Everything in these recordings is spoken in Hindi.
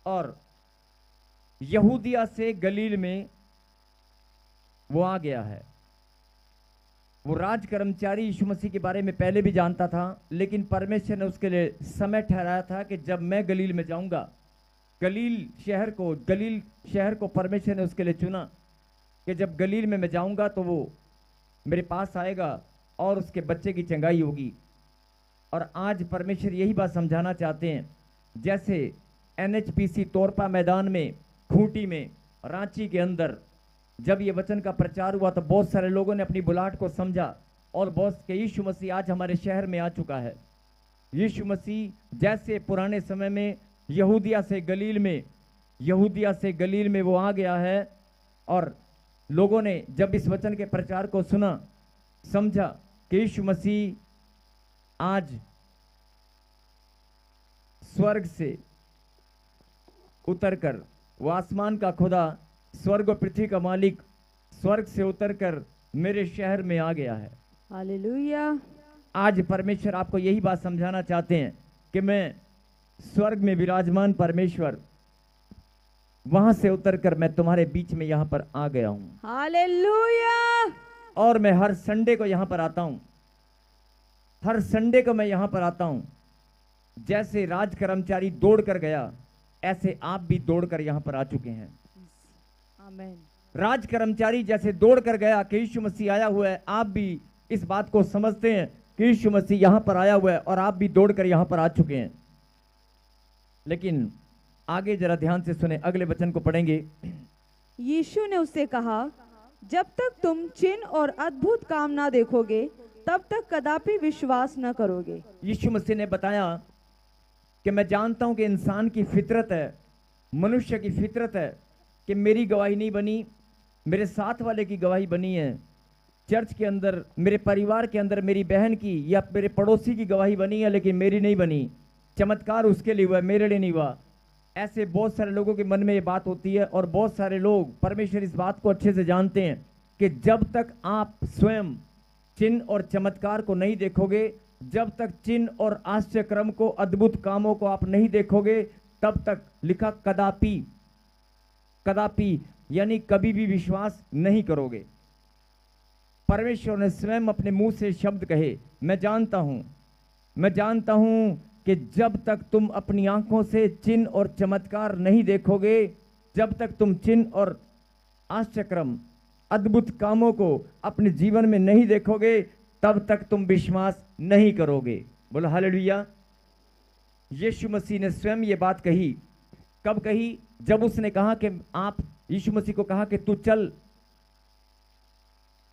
और यहूदिया से गलील में वो आ गया है। वो राज कर्मचारी यीशु मसीह के बारे में पहले भी जानता था, लेकिन परमेश्वर ने उसके लिए समय ठहराया था कि जब मैं गलील में जाऊंगा, गलील शहर को परमेश्वर ने उसके लिए चुना कि जब गलील में मैं जाऊंगा तो वो मेरे पास आएगा और उसके बच्चे की चंगाई होगी। और आज परमेश्वर यही बात समझाना चाहते हैं। जैसे NHPC तोरपा मैदान में, खूंटी में, रांची के अंदर जब ये वचन का प्रचार हुआ तो बहुत सारे लोगों ने अपनी बुलाहट को समझा और बहुत के यीशु मसीह आज हमारे शहर में आ चुका है। यीशु मसीह जैसे पुराने समय में यहूदिया से गलील में वो आ गया है और लोगों ने जब इस वचन के प्रचार को सुना, समझा कि यीशु मसीह आज स्वर्ग से उतरकर, वो आसमान का खुदा, स्वर्ग और पृथ्वी का मालिक, स्वर्ग से उतरकर मेरे शहर में आ गया है। हालेलुया। आज परमेश्वर आपको यही बात समझाना चाहते हैं कि मैं स्वर्ग में विराजमान परमेश्वर, वहां से उतरकर मैं तुम्हारे बीच में यहां पर आ गया हूं। हालेलुया। और मैं हर संडे को यहां पर आता हूं, हर संडे को मैं यहां पर आता हूं। जैसे राज कर्मचारी दौड़ कर गया, ऐसे आप भी दौड़कर यहां पर आ चुके हैं। आमीन। राज कर्मचारी जैसे दौड़ कर गया कि यीशु मसीह आया हुआ है, आप भी इस बात को समझते हैं कि यीशु मसीह यहां पर आया हुआ है और आप भी दौड़कर यहां पर आ चुके हैं। लेकिन आगे जरा ध्यान से सुने, अगले वचन को पढ़ेंगे। यीशु ने उससे कहा, जब तक तुम चिन्ह और अद्भुत काम ना देखोगे तब तक कदापि विश्वास न करोगे। यीशु मसीह ने बताया कि मैं जानता हूं कि इंसान की फितरत है, मनुष्य की फितरत है कि मेरी गवाही नहीं बनी, मेरे साथ वाले की गवाही बनी है। चर्च के अंदर, मेरे परिवार के अंदर मेरी बहन की या मेरे पड़ोसी की गवाही बनी है, लेकिन मेरी नहीं बनी। चमत्कार उसके लिए हुआ, मेरे लिए नहीं हुआ। ऐसे बहुत सारे लोगों के मन में ये बात होती है और बहुत सारे लोग, परमेश्वर इस बात को अच्छे से जानते हैं कि जब तक आप स्वयं चिन्ह और चमत्कार को नहीं देखोगे, जब तक चिन्ह और आश्चर्य क्रम को, अद्भुत कामों को आप नहीं देखोगे, तब तक लिखा कदापि, कदापि यानी कभी भी विश्वास नहीं करोगे। परमेश्वर ने स्वयं अपने मुंह से शब्द कहे, मैं जानता हूं कि जब तक तुम अपनी आंखों से चिन्ह और चमत्कार नहीं देखोगे, जब तक तुम चिन्ह और आश्चर्यक्रम, अद्भुत कामों को अपने जीवन में नहीं देखोगे, तब तक तुम विश्वास नहीं करोगे। बोलो हालेलुया। यीशु मसीह ने स्वयं ये बात कही। कब कही? जब उसने कहा कि आप, यीशु मसीह को कहा कि तू चल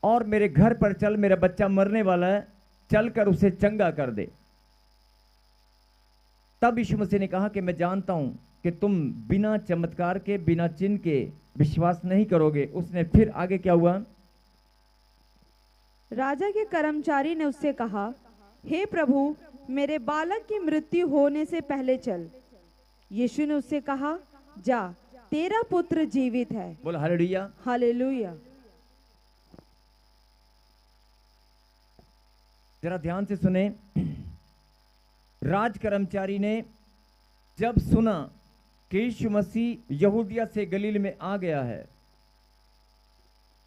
और मेरे घर पर चल, मेरा बच्चा मरने वाला है, चलकर उसे चंगा कर दे। तब यीशु मसीह ने कहा कि मैं जानता हूं कि तुम बिना चमत्कार के, बिना चिन्ह के विश्वास नहीं करोगे। उसने फिर आगे क्या हुआ? राजा के कर्मचारी ने उससे कहा, हे प्रभु, मेरे बालक की मृत्यु होने से पहले चल। यीशु ने उससे कहा, जा, तेरा पुत्र जीवित है। बोलो हालेलुया। हालेलुया। जरा ध्यान से सुने। राज कर्मचारी ने जब सुना कि यीशु मसीह यहूदिया से गलील में आ गया है,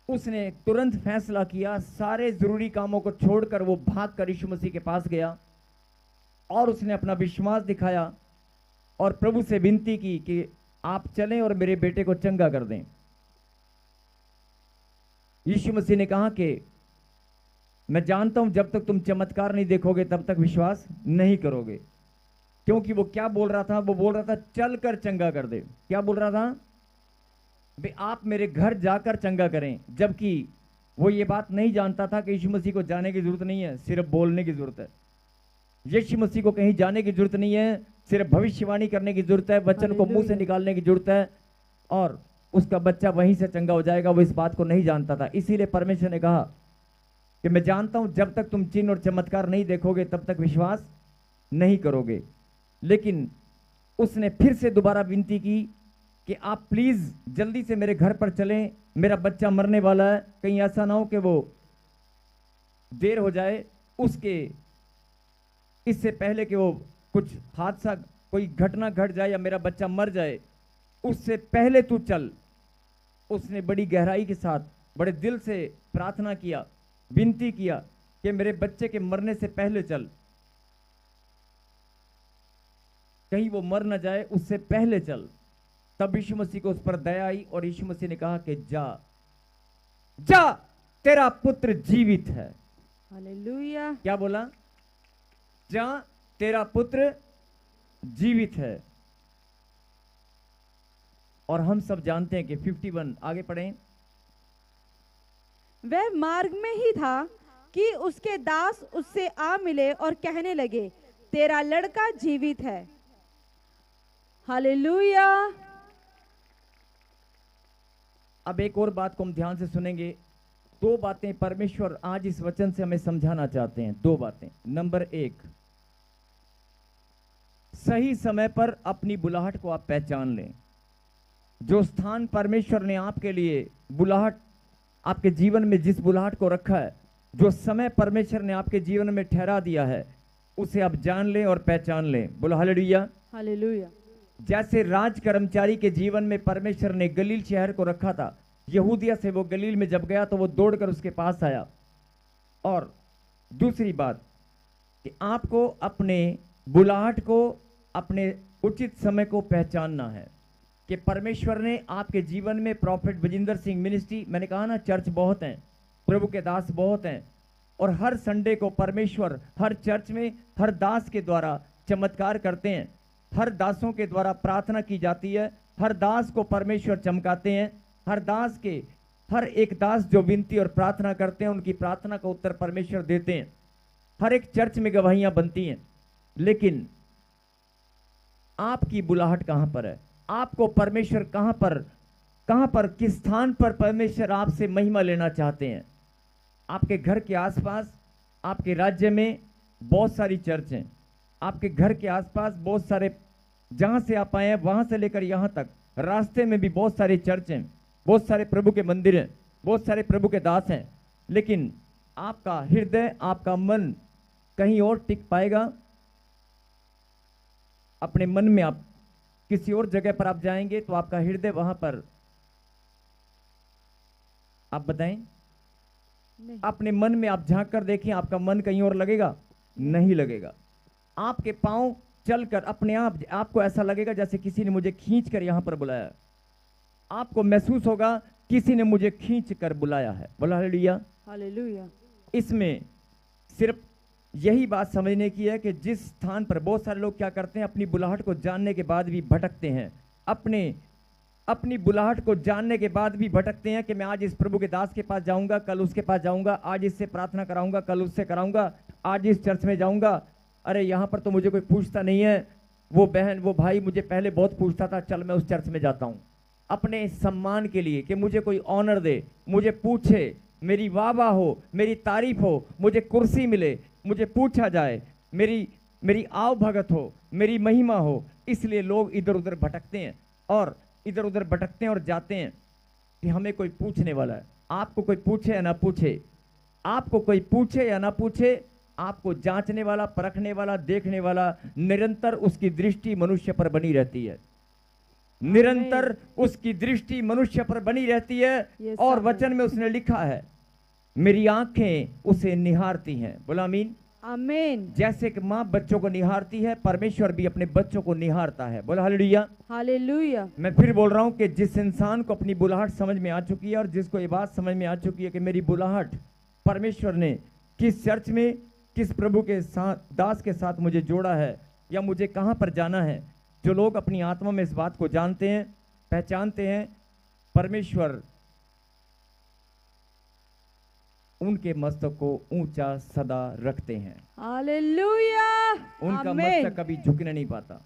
उसने तुरंत फैसला किया, सारे जरूरी कामों को छोड़कर वो भागकर यीशु मसीह के पास गया और उसने अपना विश्वास दिखाया और प्रभु से विनती की कि आप चलें और मेरे बेटे को चंगा कर दें। यीशु मसीह ने कहा कि मैं जानता हूं जब तक तुम चमत्कार नहीं देखोगे तब तक विश्वास नहीं करोगे। क्योंकि वो क्या बोल रहा था? वो बोल रहा था चल कर चंगा कर दे। क्या बोल रहा था? भाई आप मेरे घर जाकर चंगा करें। जबकि वो ये बात नहीं जानता था कि यीशु मसीह को जाने की जरूरत नहीं है, सिर्फ बोलने की जरूरत है। यीशु मसीह को कहीं जाने की जरूरत नहीं है, सिर्फ भविष्यवाणी करने की जरूरत है, वचन को मुंह से निकालने की जरूरत है और उसका बच्चा वहीं से चंगा हो जाएगा। वो इस बात को नहीं जानता था। इसीलिए परमेश्वर ने कहा कि मैं जानता हूं जब तक तुम चिन्ह और चमत्कार नहीं देखोगे तब तक विश्वास नहीं करोगे। लेकिन उसने फिर से दोबारा विनती की कि आप प्लीज जल्दी से मेरे घर पर चलें, मेरा बच्चा मरने वाला है, कहीं ऐसा ना हो कि वो देर हो जाए, उसके इससे पहले कि वो कुछ हादसा, कोई घटना घट जाए या मेरा बच्चा मर जाए। उससे पहले तू चल। उसने बड़ी गहराई के साथ, बड़े दिल से प्रार्थना किया, विनती किया कि मेरे बच्चे के मरने से पहले चल, कहीं वो मर न जाए, उससे पहले चल। तब यीशु मसीह को उस पर दया आई और यीशु मसीह ने कहा कि जा जा, तेरा पुत्र जीवित है। हालेलुया। क्या बोला? जा, तेरा पुत्र जीवित है। और हम सब जानते हैं कि 51, आगे पढ़ें। वह मार्ग में ही था कि उसके दास उससे आ मिले और कहने लगे, तेरा लड़का जीवित है। हालेलुया। अब एक और बात को हम ध्यान से सुनेंगे। दो बातें परमेश्वर आज इस वचन से हमें समझाना चाहते हैं। दो बातें। नंबर एक, सही समय पर अपनी बुलाहट को आप पहचान लें। जो स्थान परमेश्वर ने आपके लिए बुलाहट, आपके जीवन में जिस बुलाहट को रखा है, जो समय परमेश्वर ने आपके जीवन में ठहरा दिया है, उसे आप जान लें और पहचान लें। बोलो हालेलुया। हालेलुया। जैसे राज कर्मचारी के जीवन में परमेश्वर ने गलील शहर को रखा था, यहूदिया से वो गलील में जब गया तो वो दौड़कर उसके पास आया। और दूसरी बात कि आपको अपने बुलाहट को, अपने उचित समय को पहचानना है कि परमेश्वर ने आपके जीवन में प्रॉफिट बजिंदर सिंह मिनिस्ट्री, मैंने कहा ना, चर्च बहुत हैं, प्रभु के दास बहुत हैं, और हर संडे को परमेश्वर हर चर्च में हर दास के द्वारा चमत्कार करते हैं। हर दासों के द्वारा प्रार्थना की जाती है, हर दास को परमेश्वर चमकाते हैं। हर दास के, हर एक दास जो विनती और प्रार्थना करते हैं, उनकी प्रार्थना का उत्तर परमेश्वर देते हैं। हर एक चर्च में गवाहियां बनती हैं। लेकिन आपकी बुलाहट कहां पर है? आपको परमेश्वर कहां पर किस स्थान पर परमेश्वर आपसे महिमा लेना चाहते हैं? आपके घर के आसपास, आपके राज्य में बहुत सारी चर्च हैं। आपके घर के आसपास बहुत सारे, जहां से आप आए हैं वहां से लेकर यहां तक रास्ते में भी बहुत सारे चर्च हैं, बहुत सारे प्रभु के मंदिर हैं, बहुत सारे प्रभु के दास हैं। लेकिन आपका हृदय, आपका मन कहीं और टिक पाएगा? अपने मन में आप किसी और जगह पर आप जाएंगे तो आपका हृदय वहां पर, आप बताएं, नहीं। अपने मन में आप झांक कर देखें, आपका मन कहीं और लगेगा? नहीं लगेगा। आपके पांव चलकर अपने आप, आपको ऐसा लगेगा जैसे किसी ने मुझे खींच कर यहां पर बुलाया। आपको महसूस होगा किसी ने मुझे खींच कर बुलाया है। बोला हालेलुया। हालेलुया। इसमें सिर्फ यही बात समझने की है कि जिस स्थान पर, बहुत सारे लोग क्या करते हैं, अपनी बुलाहट को जानने के बाद भी भटकते हैं। अपनी बुलाहट को जानने के बाद भी भटकते हैं कि मैं आज इस प्रभु के दास के पास जाऊंगा, कल उसके पास जाऊंगा, आज इससे प्रार्थना कराऊंगा, कल उससे कराऊंगा, आज इस चर्च में जाऊंगा, अरे यहाँ पर तो मुझे कोई पूछता नहीं है, वो बहन वो भाई मुझे पहले बहुत पूछता था, चल मैं उस चर्च में जाता हूँ। अपने सम्मान के लिए कि मुझे कोई ऑनर दे, मुझे पूछे, मेरी वाह हो, मेरी तारीफ हो, मुझे कुर्सी मिले, मुझे पूछा जाए, मेरी आव भगत हो, मेरी महिमा हो। इसलिए लोग इधर उधर भटकते हैं और इधर उधर भटकते हैं और जाते हैं कि हमें कोई पूछने वाला है। आपको कोई पूछे या ना पूछे, आपको कोई पूछे या ना पूछे, आपको जांचने वाला, परखने वाला, देखने वाला, निरंतर उसकी दृष्टि मनुष्य पर बनी रहती है। निरंतर उसकी दृष्टि मनुष्य पर बनी रहती है। और वचन में उसने लिखा है, मेरी आंखें उसे निहारती हैं। बोला आमीन। आमीन। जैसे कि माँ बच्चों को निहारती है, परमेश्वर भी अपने बच्चों को निहारता है। बोला हालेलुया। हालेलुया। मैं फिर बोल रहा हूं कि जिस इंसान को अपनी बुलाहट समझ में आ चुकी है और जिसको ये बात समझ में आ चुकी है कि मेरी बुलाहट परमेश्वर ने किस चर्च में, किस प्रभु के साथ, दास के साथ मुझे जोड़ा है, या मुझे कहां पर जाना है, जो लोग अपनी आत्मा में इस बात को जानते हैं, पहचानते हैं, परमेश्वर उनके मस्तक को ऊंचा सदा रखते हैं। हालेलुया। उनका मस्तक कभी झुकने नहीं पाता।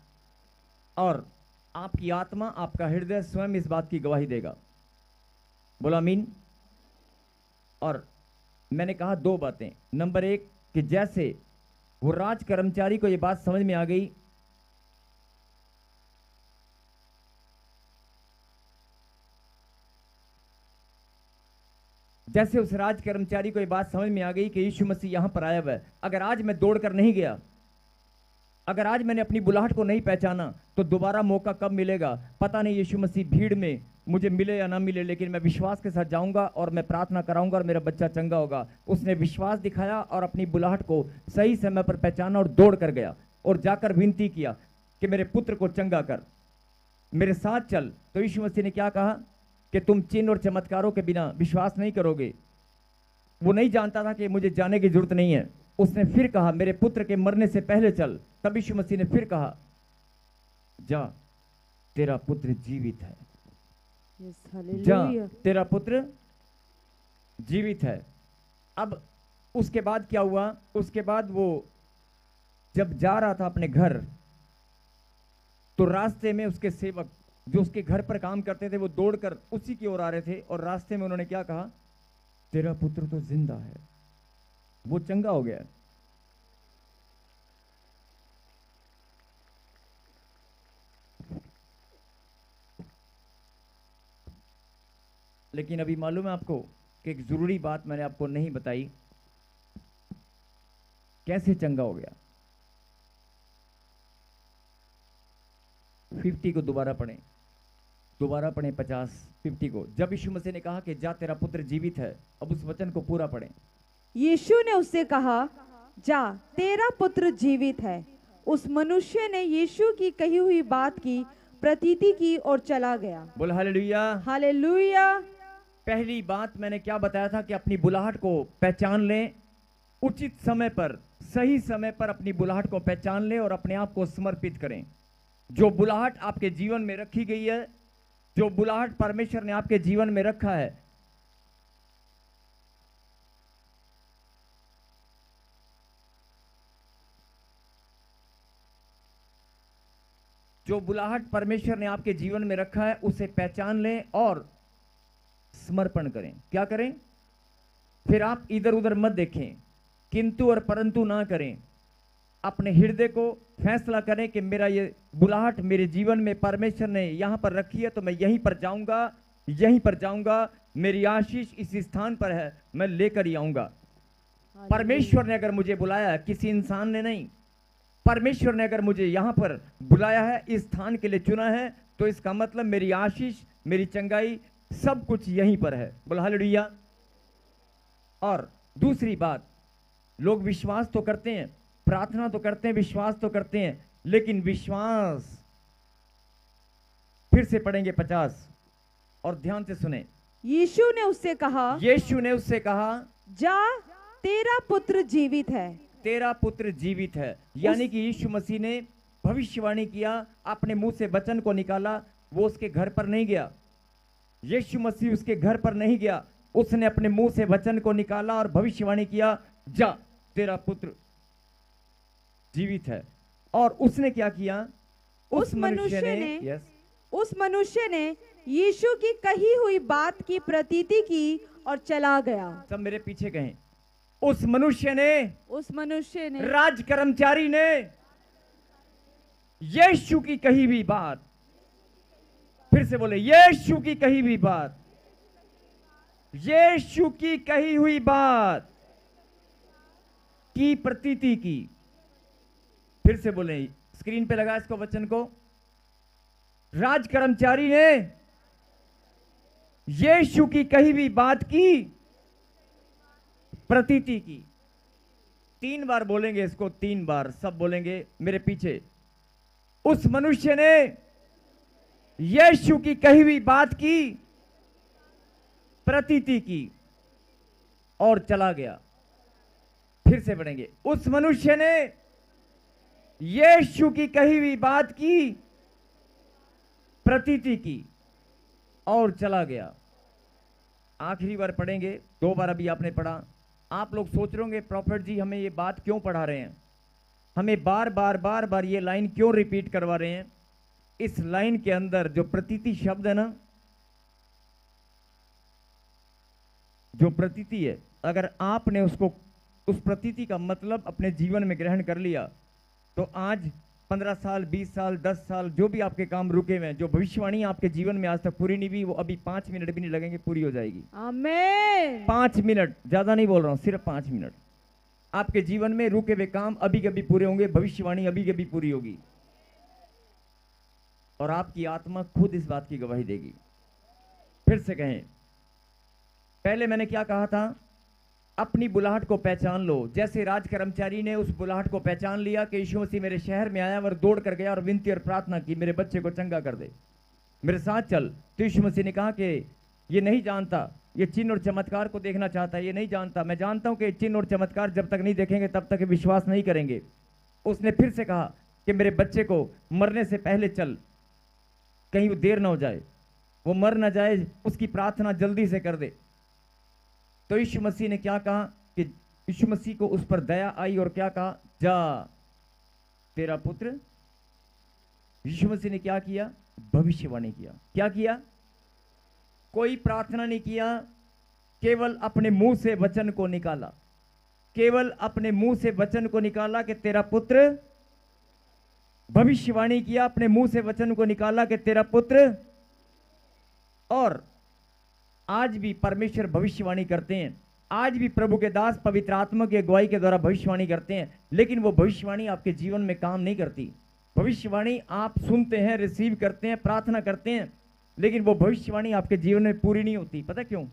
और आपकी आत्मा, आपका हृदय स्वयं इस बात की गवाही देगा। बोला आमीन। और मैंने कहा दो बातें। नंबर एक कि जैसे वो राज कर्मचारी को ये बात समझ में आ गई, जैसे उस राज कर्मचारी को ये बात समझ में आ गई कि यीशु मसीह यहां पर आया हुआ है, अगर आज मैं दौड़कर नहीं गया अगर आज मैंने अपनी बुलाहट को नहीं पहचाना तो दोबारा मौका कब मिलेगा पता नहीं। यीशु मसीह भीड़ में मुझे मिले या ना मिले, लेकिन मैं विश्वास के साथ जाऊंगा और मैं प्रार्थना कराऊंगा और मेरा बच्चा चंगा होगा। उसने विश्वास दिखाया और अपनी बुलाहट को सही समय पर पहचाना और दौड़ कर गया और जाकर विनती किया कि मेरे पुत्र को चंगा कर, मेरे साथ चल। तो यीशु मसीह ने क्या कहा कि तुम चिन्ह और चमत्कारों के बिना विश्वास नहीं करोगे। वो नहीं जानता था कि मुझे जाने की जरूरत नहीं है। उसने फिर कहा मेरे पुत्र के मरने से पहले चल। तब यीशु मसीह ने फिर कहा जा, तेरा पुत्र जीवित है। Yes, जा, hallelujah. तेरा पुत्र जीवित है। अब उसके बाद क्या हुआ? उसके बाद वो जब जा रहा था अपने घर, तो रास्ते में उसके सेवक जो उसके घर पर काम करते थे वो दौड़कर उसी की ओर आ रहे थे और रास्ते में उन्होंने क्या कहा, तेरा पुत्र तो जिंदा है, वो चंगा हो गया। लेकिन अभी मालूम है आपको कि एक जरूरी बात मैंने आपको नहीं बताई, कैसे चंगा हो गया। 50 को दोबारा पढ़ें, 50 को। जब यीशु मसीह ने कहा कि जा तेरा पुत्र जीवित है, अब उस वचन को पूरा पढ़ें। यीशु ने उससे कहा जा, तेरा पुत्र जीवित है। उस मनुष्य ने यीशु की कही हुई बात की प्रतीति की और चला गया। बोल हालेलुया। हालेलुया। पहली बात मैंने क्या बताया था कि अपनी बुलाहट को पहचान लें, उचित समय पर, सही समय पर अपनी बुलाहट को पहचान लें और अपने आप को समर्पित करें। जो बुलाहट आपके जीवन में रखी गई है, जो बुलाहट परमेश्वर ने आपके जीवन में रखा है, जो बुलाहट परमेश्वर ने आपके जीवन में रखा है उसे पहचान लें और समर्पण करें। क्या करें? फिर आप इधर उधर मत देखें, किंतु और परंतु ना करें। अपने हृदय को फैसला करें कि मेरा ये बुलाहट मेरे जीवन में परमेश्वर ने यहां पर रखी है, तो मैं यहीं पर जाऊंगा, यहीं पर जाऊंगा। मेरी आशीष इस स्थान पर है, मैं लेकर ही आऊंगा। परमेश्वर ने अगर मुझे बुलाया है, किसी इंसान ने नहीं, परमेश्वर ने अगर मुझे यहां पर बुलाया है, इस स्थान के लिए चुना है, तो इसका मतलब मेरी आशीष, मेरी चंगाई, सब कुछ यहीं पर है। बोल हालेलुया। और दूसरी बात, लोग विश्वास तो करते हैं, प्रार्थना तो करते हैं, विश्वास तो करते हैं, लेकिन विश्वास, फिर से पढ़ेंगे 50 और ध्यान से सुने। यीशु ने उससे कहा, यीशु ने उससे कहा जा, तेरा पुत्र जीवित है। तेरा पुत्र जीवित है। यानी कि यीशु मसीह ने भविष्यवाणी किया, अपने मुंह से वचन को निकाला। वो उसके घर पर नहीं गया, यीशु मसीह उसके घर पर नहीं गया, उसने अपने मुंह से वचन को निकाला और भविष्यवाणी किया, जा तेरा पुत्र जीवित है। और उसने क्या किया? उस मनुष्य ने यीशु की कही हुई बात की प्रतीति की और चला गया। सब मेरे पीछे कहें, उस मनुष्य ने, राज कर्मचारी ने यीशु की कही हुई बात, फिर से बोले, यीशु की कही हुई बात, यीशु की कही हुई बात की प्रतीति की। फिर से बोले, स्क्रीन पे लगा इसको, वचन को। राज कर्मचारी ने यीशु की कही हुई बात की प्रतीति की। 3 बार बोलेंगे इसको, 3 बार सब बोलेंगे मेरे पीछे। उस मनुष्य ने यीशु की कही हुई बात की प्रतीति की और चला गया। फिर से पढ़ेंगे, उस मनुष्य ने यीशु की कही हुई बात की प्रतीति की और चला गया। आखिरी बार पढ़ेंगे, 2 बार अभी आपने पढ़ा। आप लोग सोच रहे होंगे, प्रॉफेट जी हमें ये बात क्यों पढ़ा रहे हैं, हमें बार बार ये लाइन क्यों रिपीट करवा रहे हैं। इस लाइन के अंदर जो प्रतीति शब्द है ना, जो प्रतीति है, अगर आपने उसको, उस प्रतीति का मतलब अपने जीवन में ग्रहण कर लिया, तो आज 15 साल, 20 साल, 10 साल जो भी आपके काम रुके हुए हैं, जो भविष्यवाणी आपके जीवन में आज तक पूरी नहीं हुई, वो अभी 5 मिनट भी नहीं लगेंगे, पूरी हो जाएगी। आमीन। 5 मिनट, ज्यादा नहीं बोल रहा हूं, सिर्फ 5 मिनट। आपके जीवन में रुके हुए काम अभी कभी पूरे होंगे, भविष्यवाणी अभी कभी पूरी होगी, और आपकी आत्मा खुद इस बात की गवाही देगी। फिर से कहें, पहले मैंने क्या कहा था? अपनी बुलाहट को पहचान लो। जैसे राज कर्मचारी ने उस बुलाहट को पहचान लिया कि यीशु मसीह मेरे शहर में आया, और दौड़ कर गया और विनती और प्रार्थना की, मेरे बच्चे को चंगा कर दे, मेरे साथ चल। तो यीशु मसीह ने कहा कि ये नहीं जानता, ये चिन्ह और चमत्कार को देखना चाहता है, ये नहीं जानता। मैं जानता हूं कि चिन्ह और चमत्कार जब तक नहीं देखेंगे तब तक विश्वास नहीं करेंगे। उसने फिर से कहा कि मेरे बच्चे को मरने से पहले चल, कहीं वो देर ना हो जाए, वो मर ना जाए, उसकी प्रार्थना जल्दी से कर दे। तो यीशु मसीह ने क्या कहा कि यीशु मसीह को उस पर दया आई और क्या कहा? जा तेरा पुत्र। यीशु मसीह ने क्या किया? भविष्यवाणी किया। क्या किया? कोई प्रार्थना नहीं किया, केवल अपने मुंह से वचन को निकाला, केवल अपने मुंह से वचन को निकाला कि तेरा पुत्र। भविष्यवाणी किया, अपने मुंह से वचन को निकाला कि तेरा पुत्र। और आज भी परमेश्वर भविष्यवाणी करते हैं, आज भी प्रभु के दास पवित्र आत्मा की अगुवाई के द्वारा भविष्यवाणी करते हैं, लेकिन वो भविष्यवाणी आपके जीवन में काम नहीं करती। भविष्यवाणी आप सुनते हैं, रिसीव करते हैं, प्रार्थना करते हैं, लेकिन वो भविष्यवाणी आपके जीवन में पूरी नहीं होती। पता क्यों?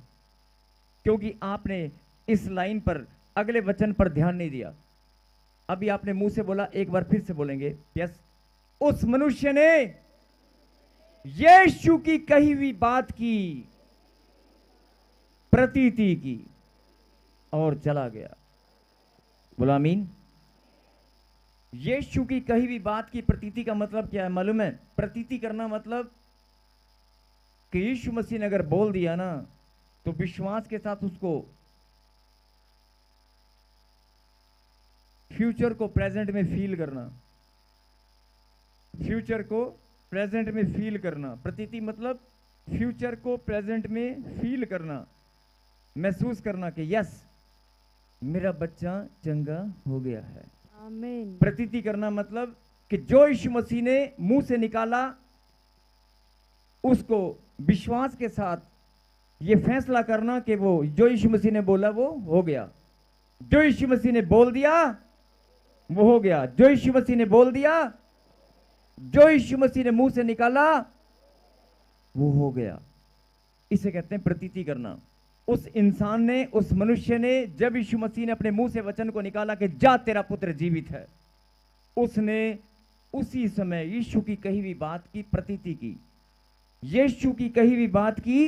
क्योंकि आपने इस लाइन पर, अगले वचन पर ध्यान नहीं दिया। अभी आपने मुंह से बोला, एक बार फिर से बोलेंगे, यस। उस मनुष्य ने यीशु की कही हुई बात की प्रतीति की और चला गया। बोला आमीन। यीशु की कही हुई बात की प्रतीति का मतलब क्या है मालूम है? प्रतीति करना मतलब कि यीशु मसीह ने अगर बोल दिया ना, तो विश्वास के साथ उसको फ्यूचर को प्रेजेंट में फील करना, फ्यूचर को प्रेजेंट में फील करना। प्रतीति मतलब फ्यूचर को प्रेजेंट में फील करना, महसूस करना कि यस मेरा बच्चा चंगा हो गया है। आमीन। प्रतीति करना मतलब कि जो यीशु मसीह ने मुंह से निकाला, उसको विश्वास के साथ ये फैसला करना कि वो जो यीशु मसीह ने बोला वो हो गया। जो यीशु मसीह ने बोल दिया वो हो गया। जो यीशु मसीह ने बोल दिया, जो यीशु मसीह ने मुंह से निकाला वो हो गया। इसे कहते हैं प्रतीति करना। उस इंसान ने, उस मनुष्य ने, जब यीशु मसीह ने अपने मुंह से वचन को निकाला कि जा तेरा पुत्र जीवित है, उसने उसी समय यीशु की कही हुई बात की प्रतीति की, यीशु की कही हुई बात की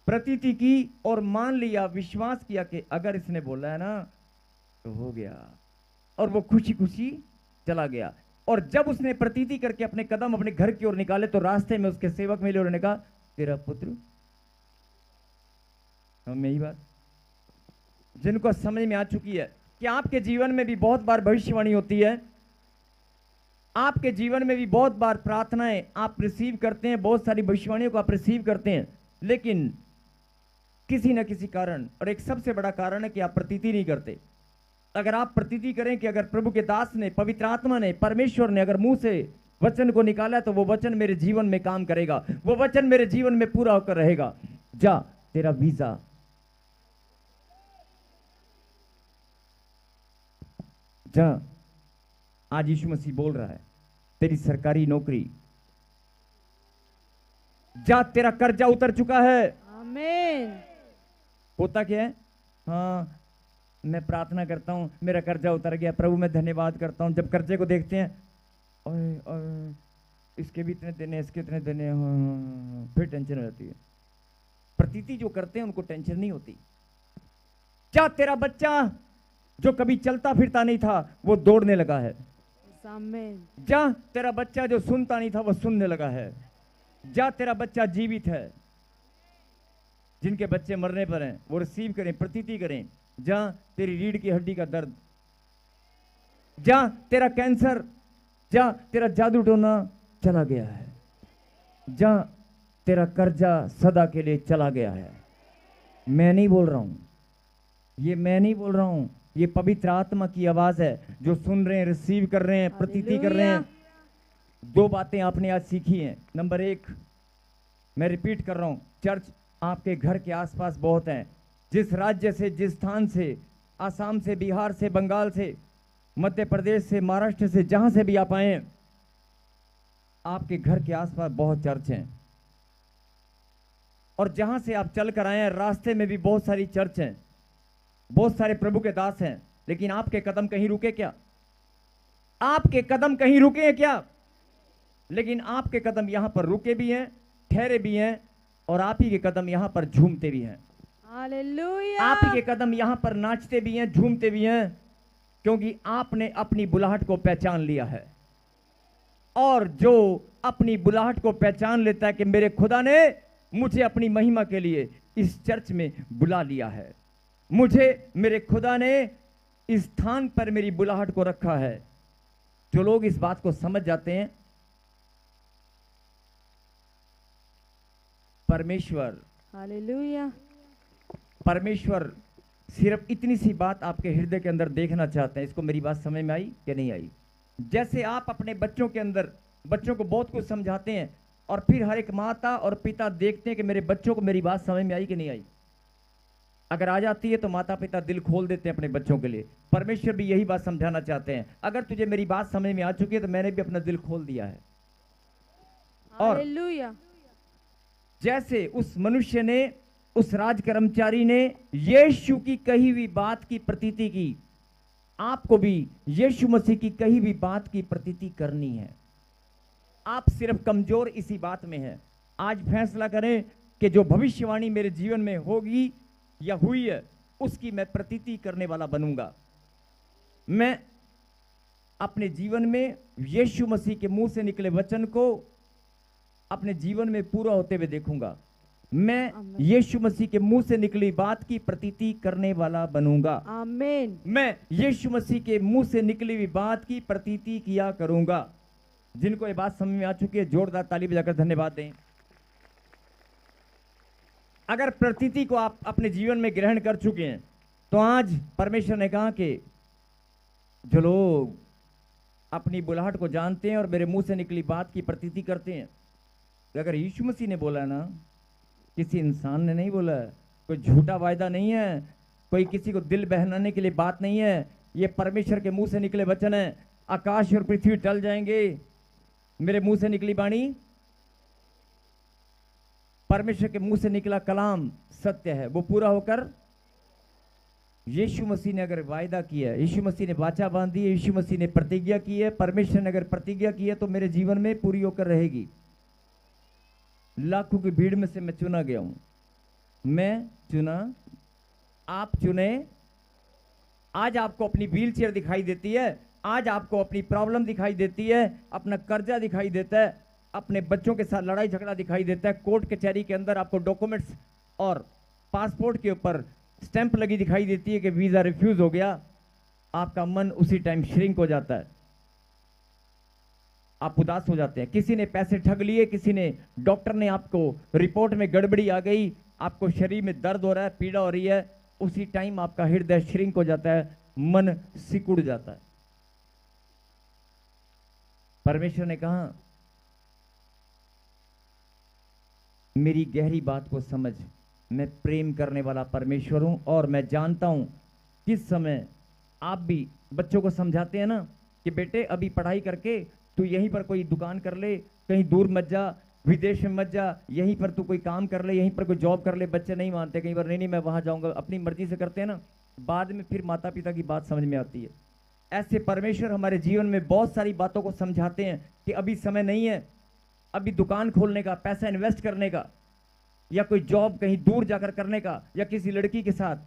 प्रतीति की और मान लिया, विश्वास किया कि अगर इसने बोला है ना तो हो गया। और वो खुशी खुशी चला गया। और जब उसने प्रतीति करके अपने कदम अपने घर की ओर निकाले, तो रास्ते में उसके सेवक मिले और उन्होंने कहा तेरा पुत्र। हमें यही बात जिनको समझ में आ चुकी है कि आपके जीवन में भी बहुत बार भविष्यवाणी होती है, आपके जीवन में भी बहुत बार प्रार्थनाएं आप रिसीव करते हैं, बहुत सारी भविष्यवाणियों को आप रिसीव करते हैं, लेकिन किसी न किसी कारण, और एक सबसे बड़ा कारण है कि आप प्रतीति नहीं करते। अगर आप प्रतीति करें कि अगर प्रभु के दास ने, पवित्र आत्मा ने, परमेश्वर ने अगर मुंह से वचन को निकाला तो वो वचन मेरे जीवन में काम करेगा, वो वचन मेरे जीवन में पूरा होकर रहेगा। जा तेरा वीजा, जा, आज यीशु मसीह बोल रहा है तेरी सरकारी नौकरी, जा तेरा कर्जा उतर चुका है। आमीन। होता क्या है? हाँ मैं प्रार्थना करता हूं मेरा कर्जा उतर गया, प्रभु मैं धन्यवाद करता हूं। जब कर्जे को देखते हैं, और इसके भी इतने देने, इसके इतने देने, फिर टेंशन हो जाती है। प्रतीति जो करते हैं उनको टेंशन नहीं होती। क्या तेरा बच्चा जो कभी चलता फिरता नहीं था वो दौड़ने लगा है। आमीन। जा तेरा बच्चा जो सुनता नहीं था वो सुनने लगा है। जा तेरा बच्चा जीवित है। जिनके बच्चे मरने पर हैं वो रिसीव करें, प्रतीति करें। जा तेरी रीढ़ की हड्डी का दर्द, जा तेरा कैंसर, जा तेरा जादू टोना चला गया है, जा तेरा कर्जा सदा के लिए चला गया है। मैं नहीं बोल रहा हूं, ये मैं नहीं बोल रहा हूं, ये पवित्र आत्मा की आवाज है जो सुन रहे हैं, रिसीव कर रहे हैं, प्रतीति कर रहे हैं। दो बातें आपने आज सीखी हैं। नंबर एक, मैं रिपीट कर रहा हूं, चर्च आपके घर के आसपास बहुत हैं। जिस राज्य से, जिस स्थान से आसाम से, बिहार से, बंगाल से, मध्य प्रदेश से, महाराष्ट्र से, जहां से भी आप आए हैं, आपके घर के आसपास बहुत चर्च हैं। और जहां से आप चल कर आए हैं, रास्ते में भी बहुत सारी चर्च हैं, बहुत सारे प्रभु के दास हैं। लेकिन आपके कदम कहीं रुके क्या? आपके कदम कहीं रुके हैं क्या? लेकिन आपके कदम यहां पर रुके भी हैं, ठहरे भी हैं, और आप ही के कदम यहां पर झूमते भी हैं। हालेलुया। आप ही के कदम यहां पर नाचते भी हैं, झूमते भी हैं, क्योंकि आपने अपनी बुलाहट को पहचान लिया है। और जो अपनी बुलाहट को पहचान लेता है कि मेरे खुदा ने मुझे अपनी महिमा के लिए इस चर्च में बुला लिया है, मुझे मेरे खुदा ने इस स्थान पर मेरी बुलाहट को रखा है, जो लोग इस बात को समझ जाते हैं, हालेलुया। परमेश्वर सिर्फ इतनी सी बात आपके हृदय के अंदर देखना चाहते हैं। इसको मेरी बात समझ में आई कि नहीं आई? जैसे आप अपने बच्चों के अंदर, बच्चों को बहुत कुछ समझाते हैं, और फिर हर एक माता और पिता देखते हैं कि मेरे बच्चों को मेरी बात समझ में आई कि नहीं आई। अगर आ जाती है तो माता पिता दिल खोल देते हैं अपने बच्चों के लिए। परमेश्वर भी यही बात समझाना चाहते हैं, अगर तुझे मेरी बात समझ में आ चुकी है तो मैंने भी अपना दिल खोल दिया है। और हालेलुया। जैसे उस मनुष्य ने, उस राज कर्मचारी ने यीशु की कही हुई बात की प्रतीति की, आपको भी यीशु मसीह की कही हुई बात की प्रतीति करनी है। आप सिर्फ कमजोर इसी बात में हैं। आज फैसला करें कि जो भविष्यवाणी मेरे जीवन में होगी या हुई है, उसकी मैं प्रतीति करने वाला बनूंगा। मैं अपने जीवन में यीशु मसीह के मुंह से निकले वचन को अपने जीवन में पूरा होते हुए देखूंगा। मैं यीशु मसीह के मुंह से निकली बात की प्रतीति करने वाला बनूंगा। आमीन। मैं यीशु मसीह के मुंह से निकली हुई बात की प्रतीति किया करूंगा। जिनको ये बात समझ में आ चुकी है, जोरदार ताली बजाकर धन्यवाद दें। अगर प्रतीति को आप अपने जीवन में ग्रहण कर चुके हैं, तो आज परमेश्वर ने कहा कि जो लोग अपनी बुलाहट को जानते हैं और मेरे मुंह से निकली बात की प्रतीति करते हैं, अगर यीशु मसीह ने बोला ना, किसी इंसान ने नहीं बोला, कोई झूठा वायदा नहीं है, कोई किसी को दिल बहलाने के लिए बात नहीं है, ये परमेश्वर के मुंह से निकले वचन है। आकाश और पृथ्वी टल जाएंगे, मेरे मुंह से निकली वाणी, परमेश्वर के मुंह से निकला कलाम सत्य है, वो पूरा होकर, यीशु मसीह ने अगर वायदा किया है, यीशु मसीह ने वाचा बांधी है, यीशु मसीह ने प्रतिज्ञा की है, परमेश्वर ने अगर प्रतिज्ञा की है तो मेरे जीवन में पूरी होकर रहेगी। लाखों की भीड़ में से मैं चुना गया हूं, मैं चुना, आप चुने। आज आपको अपनी व्हील चेयर दिखाई देती है, आज आपको अपनी प्रॉब्लम दिखाई देती है, अपना कर्जा दिखाई देता है, अपने बच्चों के साथ लड़ाई झगड़ा दिखाई देता है, कोर्ट कचहरी के अंदर आपको डॉक्यूमेंट्स और पासपोर्ट के ऊपर स्टैंप लगी दिखाई देती है कि वीजा रिफ्यूज हो गया। आपका मन उसी टाइम श्रिंक हो जाता है, आप उदास हो जाते हैं। किसी ने पैसे ठग लिए, किसी ने, डॉक्टर ने आपको रिपोर्ट में गड़बड़ी आ गई, आपको शरीर में दर्द हो रहा है, पीड़ा हो रही है, उसी टाइम आपका हृदय श्रिंक हो जाता है, मन सिकुड़ जाता है। परमेश्वर ने कहा, मेरी गहरी बात को समझ, मैं प्रेम करने वाला परमेश्वर हूं, और मैं जानता हूं किस समय आप भी बच्चों को समझाते हैं ना कि बेटे अभी पढ़ाई करके तू यहीं पर कोई दुकान कर ले, कहीं दूर मत जा, विदेश में मत जा, यहीं पर तू कोई काम कर ले, यहीं पर कोई जॉब कर ले। बच्चे नहीं मानते, कई बार नहीं मैं वहां जाऊंगा, अपनी मर्जी से करते हैं ना, बाद में फिर माता पिता की बात समझ में आती है। ऐसे परमेश्वर हमारे जीवन में बहुत सारी बातों को समझाते हैं कि अभी समय नहीं है, अभी दुकान खोलने का, पैसा इन्वेस्ट करने का, या कोई जॉब कहीं दूर जाकर करने का, या किसी लड़की के साथ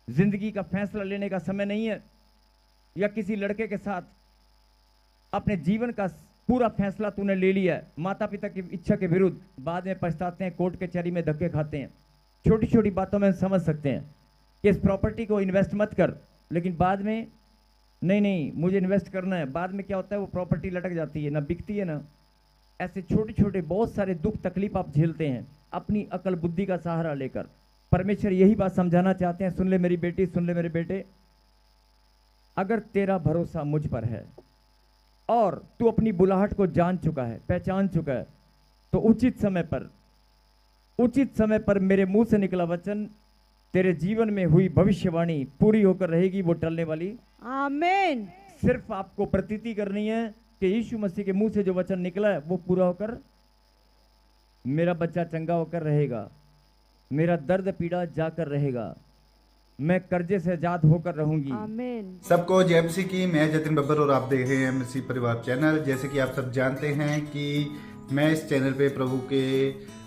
जिंदगी का फैसला लेने का समय नहीं है, या किसी लड़के के साथ अपने जीवन का पूरा फैसला तूने ले लिया है, माता पिता की इच्छा के विरुद्ध, बाद में पछताते हैं, कोर्ट कचहरी में धक्के खाते हैं। छोटी छोटी बातों में समझ सकते हैं कि इस प्रॉपर्टी को इन्वेस्ट मत कर, लेकिन बाद में नहीं मुझे इन्वेस्ट करना है, बाद में क्या होता है, वो प्रॉपर्टी लटक जाती है, ना बिकती है ना। ऐसे छोटे छोटे बहुत सारे दुख तकलीफ आप झेलते हैं अपनी अकल बुद्धि का सहारा लेकर। परमेश्वर यही बात समझाना चाहते हैं, सुन ले मेरी बेटी, सुन ले मेरे बेटे, अगर तेरा भरोसा मुझ पर है और तू अपनी बुलाहट को जान चुका है, पहचान चुका है, तो उचित समय पर मेरे मुंह से निकला वचन तेरे जीवन में हुई भविष्यवाणी पूरी होकर रहेगी, वो टलने वाली। आमीन। सिर्फ आपको प्रतीति करनी है कि यीशु मसीह के मुंह से जो वचन निकला है वो पूरा होकर मेरा बच्चा चंगा होकर रहेगा, मेरा दर्द पीड़ा जाकर रहेगा, मैं कर्जे से आजाद होकर रहूंगी। आमीन। सबको जय मसीह की। मैं जतिन बब्बर और आप देख रहे हैं मसीह परिवार चैनल। जैसे कि आप सब जानते हैं कि मैं इस चैनल पे प्रभु के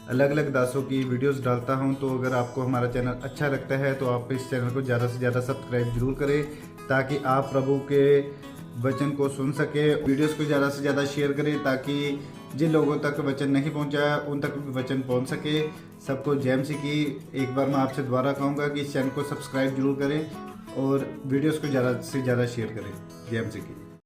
अलग अलग दासों की वीडियोस डालता हूं, तो अगर आपको हमारा चैनल अच्छा लगता है तो आप इस चैनल को ज़्यादा से ज़्यादा सब्सक्राइब जरूर करें, ताकि आप प्रभु के वचन को सुन सके। वीडियोस को ज़्यादा से ज़्यादा शेयर करें, ताकि जिन लोगों तक वचन नहीं पहुंचा उन तक भी वचन पहुंच सके। सबको जय मसीह की। एक बार मैं आपसे दोबारा कहूँगा कि इस चैनल को सब्सक्राइब जरूर करें और वीडियोस को ज़्यादा से ज़्यादा शेयर करें। जय मसीह की।